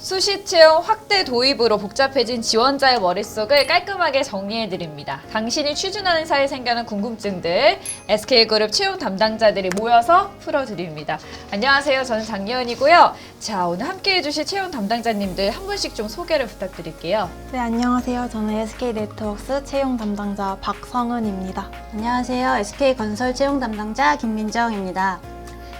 수시 채용 확대 도입으로 복잡해진 지원자의 머릿속을 깔끔하게 정리해드립니다. 당신이 취준하는 사이에 생겨난 궁금증들 SK그룹 채용 담당자들이 모여서 풀어드립니다. 안녕하세요. 저는 장예은이고요. 자, 오늘 함께해 주실 채용 담당자님들 한 분씩 좀 소개를 부탁드릴게요. 네, 안녕하세요. 저는 SK네트워크스 채용 담당자 박성은입니다. 안녕하세요. SK건설 채용 담당자 김민정입니다.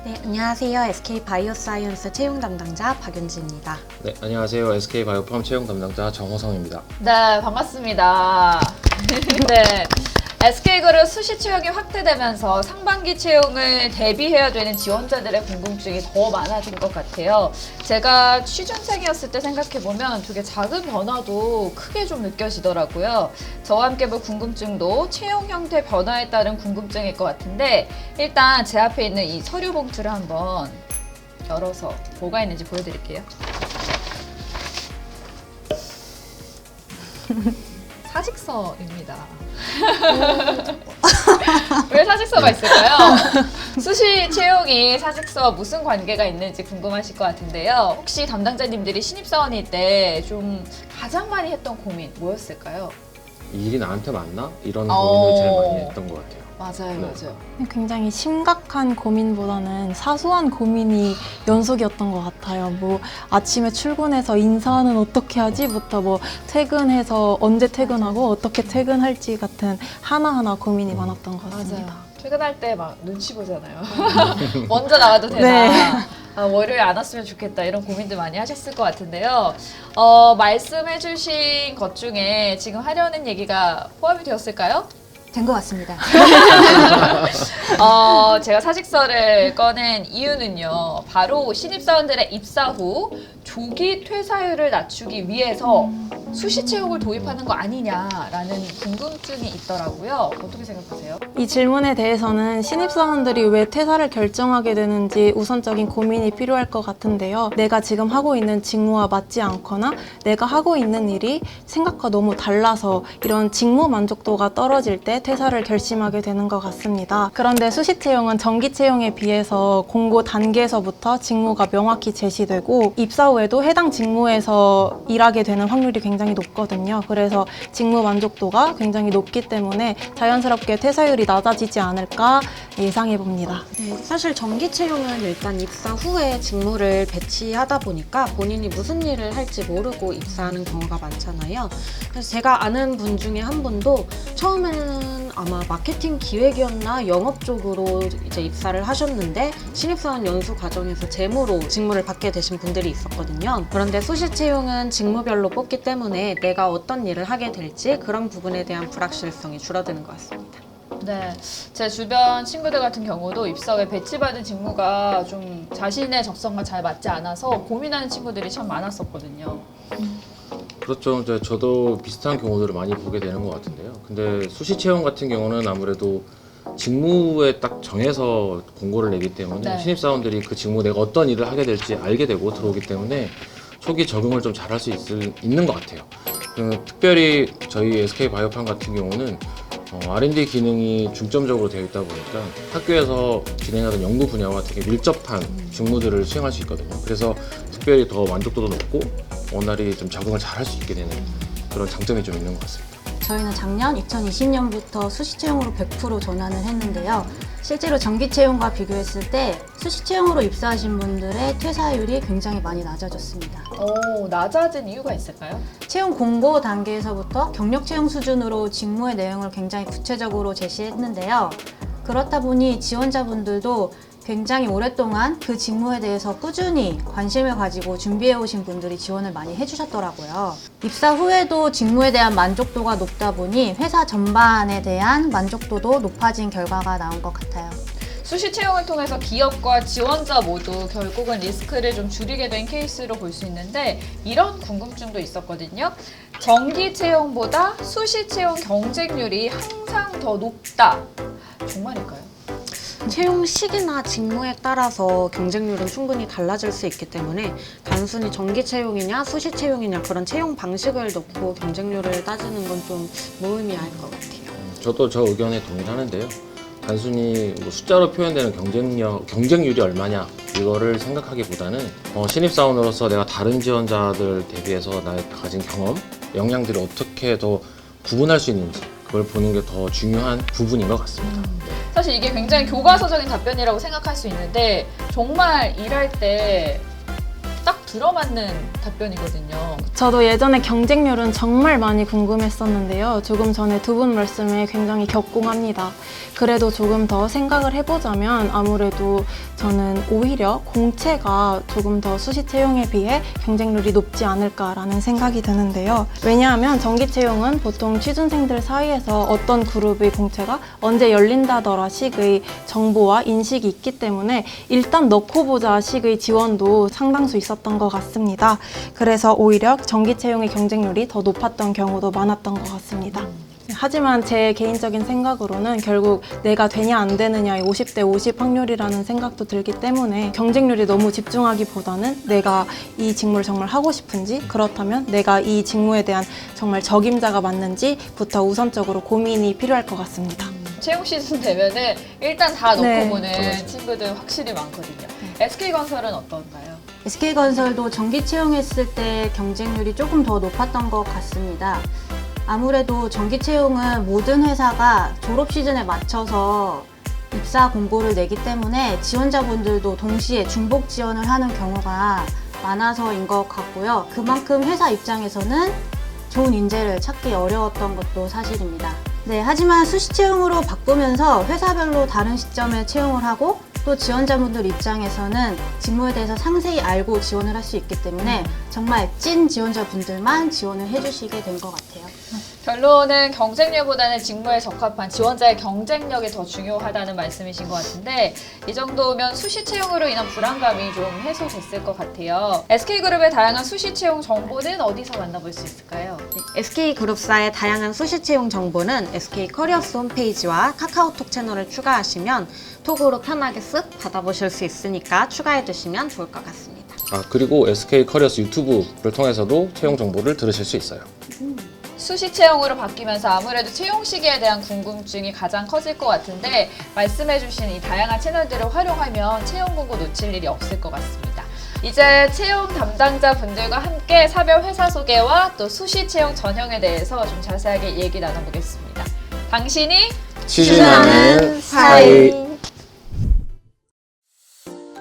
네, 안녕하세요. SK바이오사이언스 채용 담당자 박윤지입니다. 네, 안녕하세요. SK바이오팜 채용 담당자 정호성입니다. 네, 반갑습니다. 네. SK그룹 수시 채용이 확대되면서 상반기 채용을 대비해야 되는 지원자들의 궁금증이 더 많아진 것 같아요. 제가 취준생이었을 때 생각해보면 되게 작은 변화도 크게 좀 느껴지더라고요. 저와 함께 볼 궁금증도 채용 형태 변화에 따른 궁금증일 것 같은데 일단 제 앞에 있는 이 서류 봉투를 한번 열어서 뭐가 있는지 보여드릴게요. 사직서입니다. 왜 사직서가 있을까요? 수시 채용이 사직서와 무슨 관계가 있는지 궁금하실 것 같은데요. 혹시 담당자님들이 신입사원일 때 좀 가장 많이 했던 고민 뭐였을까요? 이 일이 나한테 맞나? 이런 고민을 제일 많이 했던 것 같아요. 맞아요, 네. 맞아요. 굉장히 심각한 고민보다는 사소한 고민이 연속이었던 것 같아요. 뭐 아침에 출근해서 인사는 어떻게 하지?부터 뭐 퇴근해서 언제 퇴근하고 어떻게 퇴근할지 같은 하나하나 고민이 많았던 것 같습니다. 맞아요. 퇴근할 때 막 눈치 보잖아요. 먼저 나가도 되나? 네. 아, 월요일 안 왔으면 좋겠다 이런 고민들 많이 하셨을 것 같은데요. 말씀해주신 것 중에 지금 하려는 얘기가 포함이 되었을까요? 된 것 같습니다. 제가 사직서를 꺼낸 이유는요. 바로 신입사원들의 입사 후 조기 퇴사율을 낮추기 위해서 수시 채용을 도입하는 거 아니냐라는 궁금증이 있더라고요. 어떻게 생각하세요? 이 질문에 대해서는 신입사원들이 왜 퇴사를 결정하게 되는지 우선적인 고민이 필요할 것 같은데요. 내가 지금 하고 있는 직무와 맞지 않거나 내가 하고 있는 일이 생각과 너무 달라서 이런 직무 만족도가 떨어질 때 퇴사를 결심하게 되는 것 같습니다. 그런데 수시 채용은 정기 채용에 비해서 공고 단계에서부터 직무가 명확히 제시되고 입사 후에도 해당 직무에서 일하게 되는 확률이 굉장히 높거든요. 그래서 직무 만족도가 굉장히 높기 때문에 자연스럽게 퇴사율이 낮아지지 않을까 예상해 봅니다. 네, 사실 정기 채용은 일단 입사 후에 직무를 배치하다 보니까 본인이 무슨 일을 할지 모르고 입사하는 경우가 많잖아요. 그래서 제가 아는 분 중에 한 분도 처음에는 아마 마케팅 기획이었나 영업 쪽으로 이제 입사를 하셨는데 신입사원 연수 과정에서 재무로 직무를 받게 되신 분들이 있었거든요. 그런데 수시 채용은 직무별로 뽑기 때문에 내가 어떤 일을 하게 될지 그런 부분에 대한 불확실성이 줄어드는 것 같습니다. 네, 제 주변 친구들 같은 경우도 입사 후에 배치받은 직무가 좀 자신의 적성과 잘 맞지 않아서 고민하는 친구들이 참 많았었거든요. 그렇죠. 저도 비슷한 경우들을 많이 보게 되는 것 같은데요. 근데 수시 채용 같은 경우는 아무래도 직무에 딱 정해서 공고를 내기 때문에 네. 신입사원들이 그 직무 내가 어떤 일을 하게 될지 알게 되고 들어오기 때문에 초기 적응을 좀 잘할 수 있는 것 같아요. 특별히 저희 SK바이오팜 같은 경우는 R&D 기능이 중점적으로 되어 있다 보니까 학교에서 진행하던 연구 분야와 되게 밀접한 직무들을 수행할 수 있거든요. 그래서 특별히 더 만족도도 높고 원활히 좀 적응을 잘 할 수 있게 되는 그런 장점이 좀 있는 것 같습니다. 저희는 작년 2020년부터 수시 채용으로 100% 전환을 했는데요. 실제로 정기 채용과 비교했을 때 수시 채용으로 입사하신 분들의 퇴사율이 굉장히 많이 낮아졌습니다. 낮아진 이유가 있을까요? 채용 공고 단계에서부터 경력 채용 수준으로 직무의 내용을 굉장히 구체적으로 제시했는데요. 그렇다 보니 지원자분들도 굉장히 오랫동안 그 직무에 대해서 꾸준히 관심을 가지고 준비해 오신 분들이 지원을 많이 해주셨더라고요. 입사 후에도 직무에 대한 만족도가 높다 보니 회사 전반에 대한 만족도도 높아진 결과가 나온 것 같아요. 수시 채용을 통해서 기업과 지원자 모두 결국은 리스크를 좀 줄이게 된 케이스로 볼 수 있는데 이런 궁금증도 있었거든요. 정기 채용보다 수시 채용 경쟁률이 항상 더 높다. 정말일까요? 채용 시기나 직무에 따라서 경쟁률은 충분히 달라질 수 있기 때문에 단순히 정기 채용이냐 수시 채용이냐 그런 채용 방식을 놓고 경쟁률을 따지는 건 좀 무의미할 것 같아요. 저도 저 의견에 동의하는데요. 단순히 뭐 숫자로 표현되는 경쟁률이 얼마냐 이거를 생각하기보다는 신입사원으로서 내가 다른 지원자들 대비해서 나의 가진 경험, 역량들을 어떻게 더 구분할 수 있는지 그걸 보는 게 더 중요한 부분인 것 같습니다. 사실 이게 굉장히 교과서적인 답변이라고 생각할 수 있는데 정말 일할 때 딱 들어맞는 답변이거든요. 저도 예전에 경쟁률은 정말 많이 궁금했었는데요. 조금 전에 두 분 말씀에 굉장히 격공합니다. 그래도 조금 더 생각을 해보자면 아무래도 저는 오히려 공채가 조금 더 수시 채용에 비해 경쟁률이 높지 않을까라는 생각이 드는데요. 왜냐하면 정기 채용은 보통 취준생들 사이에서 어떤 그룹의 공채가 언제 열린다더라 식의 정보와 인식이 있기 때문에 일단 넣고 보자 식의 지원도 상당수 있었던 것 같습니다. 그래서 오히려 정기 채용의 경쟁률이 더 높았던 경우도 많았던 것 같습니다. 하지만 제 개인적인 생각으로는 결국 내가 되냐 안 되느냐의 50대 50 확률이라는 생각도 들기 때문에 경쟁률에 너무 집중하기보다는 내가 이 직무를 정말 하고 싶은지, 그렇다면 내가 이 직무에 대한 정말 적임자가 맞는지부터 우선적으로 고민이 필요할 것 같습니다. 채용 시즌 되면은 일단 다 넣고 네. 보는 맞아요. 친구들 확실히 많거든요. SK건설은 어떤가요? SK건설도 정기 채용했을 때 경쟁률이 조금 더 높았던 것 같습니다. 아무래도 정기 채용은 모든 회사가 졸업 시즌에 맞춰서 입사 공고를 내기 때문에 지원자분들도 동시에 중복 지원을 하는 경우가 많아서인 것 같고요. 그만큼 회사 입장에서는 좋은 인재를 찾기 어려웠던 것도 사실입니다. 네, 하지만 수시 채용으로 바꾸면서 회사별로 다른 시점에 채용을 하고 또 지원자분들 입장에서는 직무에 대해서 상세히 알고 지원을 할 수 있기 때문에 정말 찐 지원자분들만 지원을 해주시게 된 것 같아요. 결론은 경쟁률보다는 직무에 적합한 지원자의 경쟁력이 더 중요하다는 말씀이신 것 같은데 이 정도면 수시 채용으로 인한 불안감이 좀 해소됐을 것 같아요. SK그룹의 다양한 수시 채용 정보는 어디서 만나볼 수 있을까요? SK그룹사의 다양한 수시 채용 정보는 SK 커리어스 홈페이지와 카카오톡 채널을 추가하시면 톡으로 편하게 쓱 받아보실 수 있으니까 추가해 두시면 좋을 것 같습니다. 그리고 SK 커리어스 유튜브를 통해서도 채용 정보를 들으실 수 있어요. 수시 채용으로 바뀌면서 아무래도 채용 시기에 대한 궁금증이 가장 커질 것 같은데 말씀해주신 이 다양한 채널들을 활용하면 채용 공고 놓칠 일이 없을 것 같습니다. 이제 채용 담당자 분들과 함께 사별 회사 소개와 또 수시 채용 전형에 대해서 좀 자세하게 얘기 나눠보겠습니다. 당신이 취준하는 사이.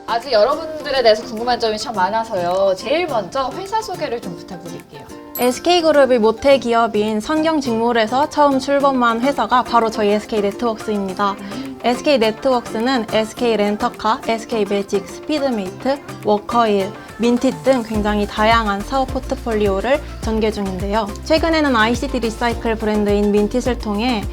아직 여러분들에 대해서 궁금한 점이 참 많아서요. 제일 먼저 회사 소개를 좀 부탁드릴게요. SK그룹의 모태 기업인 선경직물에서 처음 출범한 회사가 바로 저희 SK네트워크스입니다. SK네트워크스는 SK렌터카, SK매직, 스피드메이트, 워커힐, 민티 등 굉장히 다양한 사업 포트폴리오를 전개 중인데요. 최근에는 ICT 리사이클 브랜드인 민티를 통해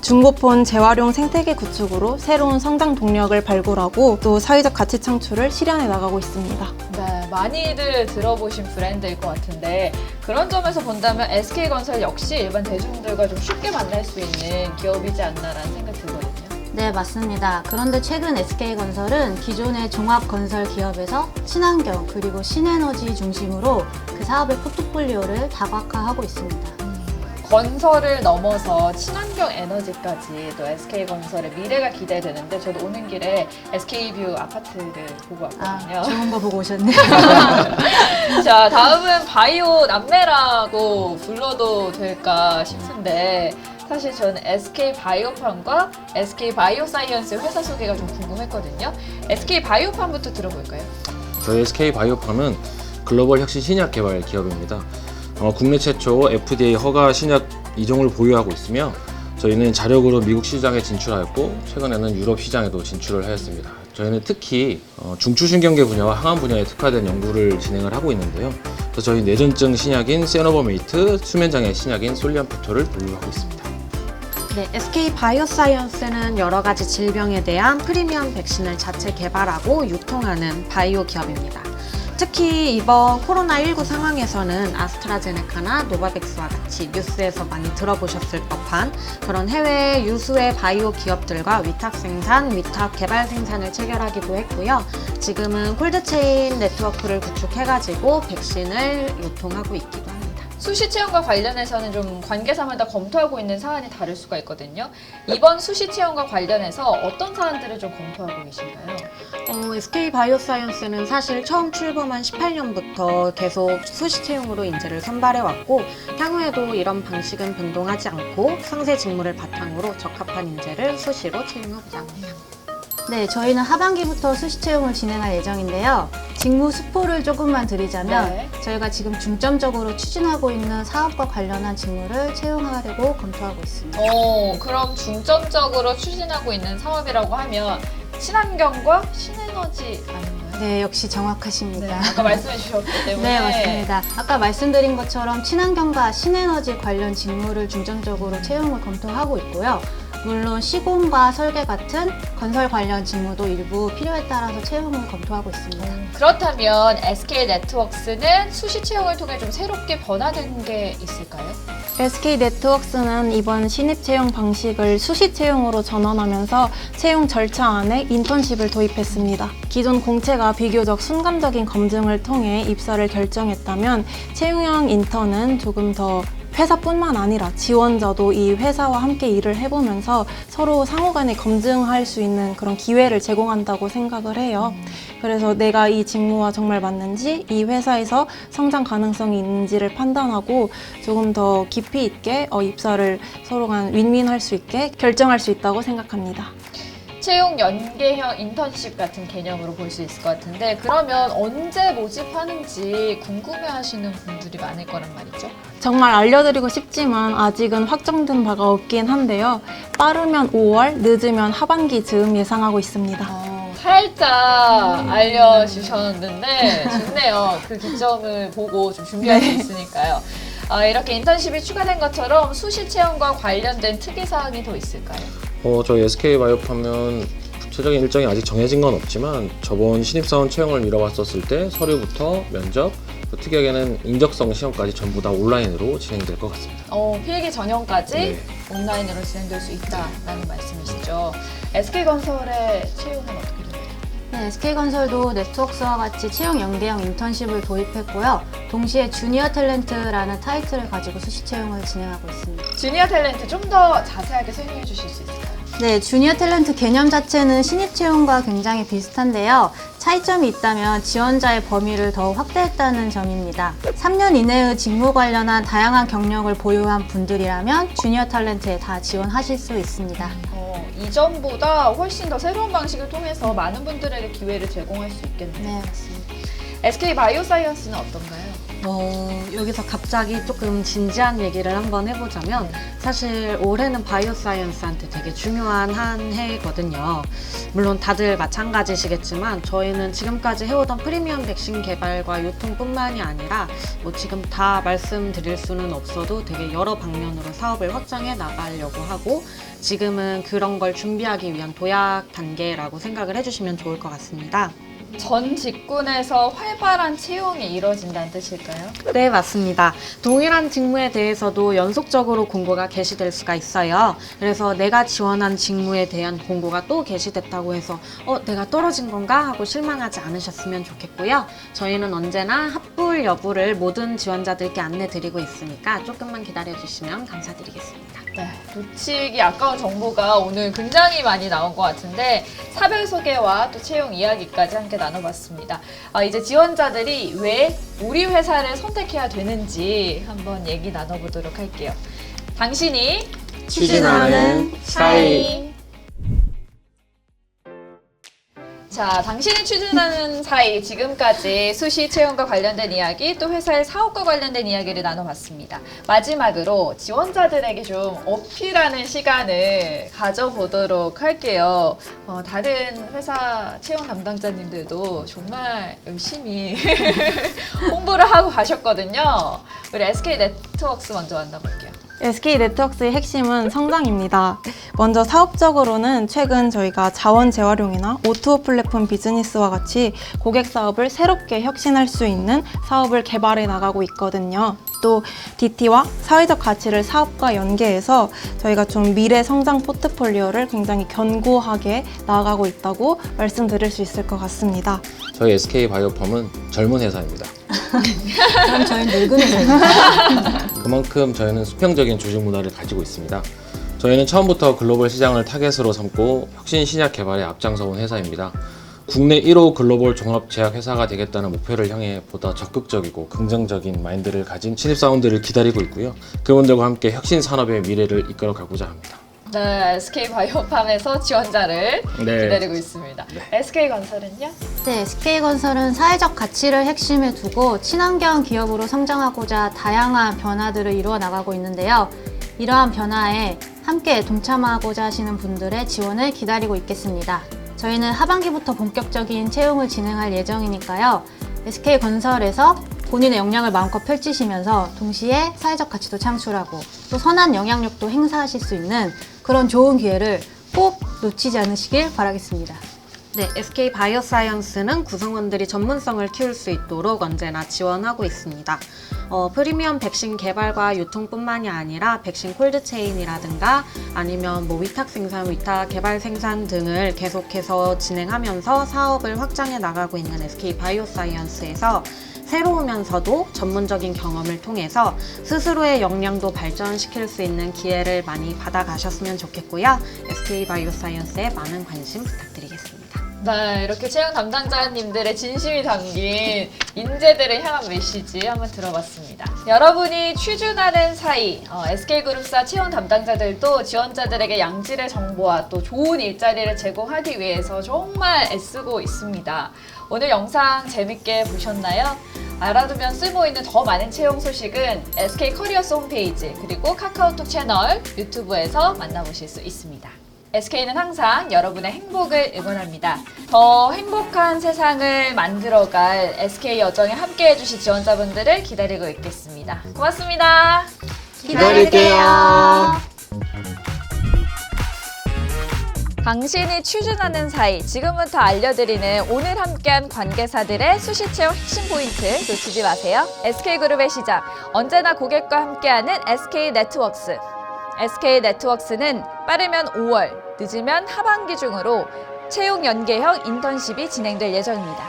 중고폰 재활용 생태계 구축으로 새로운 성장 동력을 발굴하고 또 사회적 가치 창출을 실현해 나가고 있습니다. 네, 많이들 들어보신 브랜드일 것 같은데 그런 점에서 본다면 SK건설 역시 일반 대중들과 좀 쉽게 만날 수 있는 기업이지 않나라는 생각이 들거든요. 네, 맞습니다. 그런데 최근 SK건설은 기존의 종합건설 기업에서 친환경 그리고 신에너지 중심으로 그 사업의 포트폴리오를 다각화하고 있습니다. 건설을 넘어서 친환경 에너지까지 또 SK건설의 미래가 기대되는데 저도 오는 길에 SK뷰 아파트를 보고 왔거든요. 좋은 거 보고 오셨네요. 자, 다음은 바이오 남매라고 불러도 될까 싶은데 사실 저는 SK 바이오팜과 SK 바이오사이언스 회사 소개가 좀 궁금했거든요. SK 바이오팜부터 들어볼까요? 저희 SK 바이오팜은 글로벌 혁신 신약 개발 기업입니다. 국내 최초 FDA 허가 신약 2종을 보유하고 있으며 저희는 자력으로 미국 시장에 진출하였고 최근에는 유럽 시장에도 진출을 하였습니다. 저희는 특히 중추신경계 분야와 항암 분야에 특화된 연구를 진행을 하고 있는데요. 그래서 저희 뇌전증 신약인 세노버메이트, 수면장애 신약인 솔리안프토를 보유하고 있습니다. 네, SK 바이오사이언스는 여러 가지 질병에 대한 프리미엄 백신을 자체 개발하고 유통하는 바이오 기업입니다. 특히 이번 코로나19 상황에서는 아스트라제네카나 노바백스와 같이 뉴스에서 많이 들어보셨을 법한 그런 해외 유수의 바이오 기업들과 위탁 생산, 위탁 개발 생산을 체결하기도 했고요. 지금은 콜드체인 네트워크를 구축해가지고 백신을 유통하고 있기도 합니다. 수시 채용과 관련해서는 좀 관계사마다 검토하고 있는 사안이 다를 수가 있거든요. 이번 수시 채용과 관련해서 어떤 사안들을 좀 검토하고 계신가요? SK 바이오사이언스는 사실 처음 출범한 18년부터 계속 수시 채용으로 인재를 선발해 왔고 향후에도 이런 방식은 변동하지 않고 상세 직무를 바탕으로 적합한 인재를 수시로 채용하고자 합니다. 네, 저희는 하반기부터 수시 채용을 진행할 예정인데요. 직무 스포를 조금만 드리자면 네. 저희가 지금 중점적으로 추진하고 있는 사업과 관련한 직무를 채용하려고 검토하고 있습니다. 그럼 중점적으로 추진하고 있는 사업이라고 하면 친환경과 신에너지 아닌가요? 네, 역시 정확하십니다. 네, 아까 말씀해 주셨기 때문에. 네, 맞습니다. 아까 말씀드린 것처럼 친환경과 신에너지 관련 직무를 중점적으로 채용을 검토하고 있고요. 물론 시공과 설계 같은 건설 관련 직무도 일부 필요에 따라서 채용을 검토하고 있습니다. 그렇다면 SK 네트워크스는 수시 채용을 통해 좀 새롭게 변화된 게 있을까요? SK 네트워크스는 이번 신입 채용 방식을 수시 채용으로 전환하면서 채용 절차 안에 인턴십을 도입했습니다. 기존 공채가 비교적 순간적인 검증을 통해 입사를 결정했다면 채용형 인턴은 조금 더 회사뿐만 아니라 지원자도 이 회사와 함께 일을 해보면서 서로 상호간에 검증할 수 있는 그런 기회를 제공한다고 생각을 해요. 그래서 내가 이 직무와 정말 맞는지, 이 회사에서 성장 가능성이 있는지를 판단하고 조금 더 깊이 있게 입사를 서로 간 윈윈할 수 있게 결정할 수 있다고 생각합니다. 채용 연계형 인턴십 같은 개념으로 볼 수 있을 것 같은데 그러면 언제 모집하는지 궁금해하시는 분들이 많을 거란 말이죠. 정말 알려드리고 싶지만 아직은 확정된 바가 없긴 한데요. 빠르면 5월, 늦으면 하반기 즈음 예상하고 있습니다. 살짝 알려주셨는데 좋네요. 그 기점을 보고 좀 준비할 수 있으니까요. 이렇게 인턴십이 추가된 것처럼 수시 채용과 관련된 특이사항이 더 있을까요? 저희 SK 바이오팜은 구체적인 일정이 아직 정해진 건 없지만 저번 신입사원 채용을 미뤄봤었을 때 서류부터 면접, 또 특이하게는 인적성 시험까지 전부 다 온라인으로 진행될 것 같습니다. 필기 전형까지 네. 온라인으로 진행될 수 있다라는 말씀이시죠. SK건설의 채용은 어떻게 되나요? 네, SK건설도 네트워크스와 같이 채용 연계형 인턴십을 도입했고요. 동시에 주니어 탤런트라는 타이틀을 가지고 수시 채용을 진행하고 있습니다. 주니어 탤런트 좀 더 자세하게 설명해 주실 수 있을까요? 네, 주니어 탤런트 개념 자체는 신입 채용과 굉장히 비슷한데요. 차이점이 있다면 지원자의 범위를 더 확대했다는 점입니다. 3년 이내의 직무 관련한 다양한 경력을 보유한 분들이라면 주니어 탤런트에 다 지원하실 수 있습니다. 이전보다 훨씬 더 새로운 방식을 통해서 많은 분들에게 기회를 제공할 수 있겠네요. 네, 맞습니다. SK 바이오사이언스는 어떤가요? 여기서 갑자기 조금 진지한 얘기를 한번 해보자면 사실 올해는 바이오사이언스한테 되게 중요한 한 해거든요. 물론 다들 마찬가지시겠지만 저희는 지금까지 해오던 프리미엄 백신 개발과 유통뿐만이 아니라 지금 다 말씀드릴 수는 없어도 되게 여러 방면으로 사업을 확장해 나가려고 하고 지금은 그런 걸 준비하기 위한 도약 단계라고 생각을 해주시면 좋을 것 같습니다. 전 직군에서 활발한 채용이 이루어진다는 뜻일까요? 네, 맞습니다. 동일한 직무에 대해서도 연속적으로 공고가 게시될 수가 있어요. 그래서 내가 지원한 직무에 대한 공고가 또 게시됐다고 해서 내가 떨어진 건가 하고 실망하지 않으셨으면 좋겠고요. 저희는 언제나 합불 여부를 모든 지원자들께 안내드리고 있으니까 조금만 기다려주시면 감사드리겠습니다. 네, 놓치기 아까운 정보가 오늘 굉장히 많이 나온 것 같은데 사별 소개와 또 채용 이야기까지 함께 나눠봤습니다. 이제 지원자들이 왜 우리 회사를 선택해야 되는지 한번 얘기 나눠보도록 할게요. 당신이 추진하는 사이. 자, 당신이 추진하는 사이 지금까지 수시 채용과 관련된 이야기 또 회사의 사업과 관련된 이야기를 나눠봤습니다. 마지막으로 지원자들에게 좀 어필하는 시간을 가져보도록 할게요. 다른 회사 채용 담당자님들도 정말 열심히 홍보를 하고 가셨거든요. 우리 SK 네트워크스 먼저 만나볼게요. SK 네트워크스의 핵심은 성장입니다. 먼저 사업적으로는 최근 저희가 자원 재활용이나 O2O 플랫폼 비즈니스와 같이 고객 사업을 새롭게 혁신할 수 있는 사업을 개발해 나가고 있거든요. 또 DT와 사회적 가치를 사업과 연계해서 저희가 좀 미래 성장 포트폴리오를 굉장히 견고하게 나아가고 있다고 말씀드릴 수 있을 것 같습니다. 저희 SK 바이오팜은 젊은 회사입니다. 그럼 저희는 늙은 회사입니다. 그만큼 저희는 수평적인 조직 문화를 가지고 있습니다. 저희는 처음부터 글로벌 시장을 타겟으로 삼고 혁신 신약 개발에 앞장서온 회사입니다. 국내 1호 글로벌 종합 제약 회사가 되겠다는 목표를 향해 보다 적극적이고 긍정적인 마인드를 가진 신입사원들을 기다리고 있고요. 그분들과 함께 혁신 산업의 미래를 이끌어 가고자 합니다. 네, SK바이오팜에서 지원자를 네. 기다리고 있습니다. SK건설은요? 네, SK건설은 사회적 가치를 핵심에 두고 친환경 기업으로 성장하고자 다양한 변화들을 이루어 나가고 있는데요. 이러한 변화에 함께 동참하고자 하시는 분들의 지원을 기다리고 있겠습니다. 저희는 하반기부터 본격적인 채용을 진행할 예정이니까요. SK건설에서 본인의 역량을 마음껏 펼치시면서 동시에 사회적 가치도 창출하고 또 선한 영향력도 행사하실 수 있는 그런 좋은 기회를 꼭 놓치지 않으시길 바라겠습니다. 네, SK 바이오사이언스는 구성원들이 전문성을 키울 수 있도록 언제나 지원하고 있습니다. 프리미엄 백신 개발과 유통뿐만이 아니라 백신 콜드체인이라든가 아니면 위탁 생산, 위탁 개발 생산 등을 계속해서 진행하면서 사업을 확장해 나가고 있는 SK 바이오사이언스에서 새로우면서도 전문적인 경험을 통해서 스스로의 역량도 발전시킬 수 있는 기회를 많이 받아가셨으면 좋겠고요. SK 바이오사이언스에 많은 관심 부탁드리겠습니다. 네, 이렇게 채용 담당자님들의 진심이 담긴 인재들을 향한 메시지 한번 들어봤습니다. 여러분이 취준하는 사이 SK그룹사 채용 담당자들도 지원자들에게 양질의 정보와 또 좋은 일자리를 제공하기 위해서 정말 애쓰고 있습니다. 오늘 영상 재밌게 보셨나요? 알아두면 쓸모있는 더 많은 채용 소식은 SK 커리어스 홈페이지 그리고 카카오톡 채널, 유튜브에서 만나보실 수 있습니다. SK는 항상 여러분의 행복을 응원합니다. 더 행복한 세상을 만들어갈 SK 여정에 함께해 주실 지원자분들을 기다리고 있겠습니다. 고맙습니다. 기다릴게요. 당신이 취준하는 사이 지금부터 알려드리는 오늘 함께한 관계사들의 수시 채용 핵심 포인트 놓치지 마세요. SK그룹의 시작, 언제나 고객과 함께하는 SK네트워크스. SK네트워크스는 빠르면 5월, 늦으면 하반기 중으로 채용 연계형 인턴십이 진행될 예정입니다.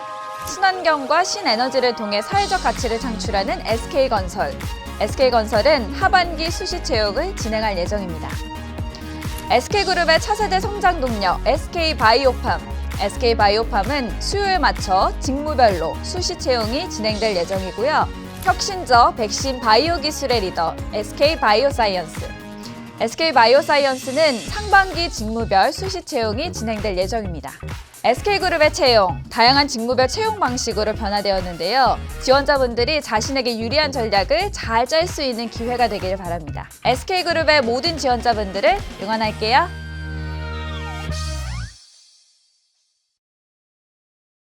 친환경과 신에너지를 통해 사회적 가치를 창출하는 SK건설. SK건설은 하반기 수시 채용을 진행할 예정입니다. SK그룹의 차세대 성장 동력 SK바이오팜. SK바이오팜은 수요에 맞춰 직무별로 수시 채용이 진행될 예정이고요. 혁신적 백신 바이오 기술의 리더 SK바이오사이언스. SK바이오사이언스는 상반기 직무별 수시 채용이 진행될 예정입니다. SK그룹의 채용, 다양한 직무별 채용 방식으로 변화되었는데요. 지원자분들이 자신에게 유리한 전략을 잘 짤 수 있는 기회가 되길 바랍니다. SK그룹의 모든 지원자분들을 응원할게요.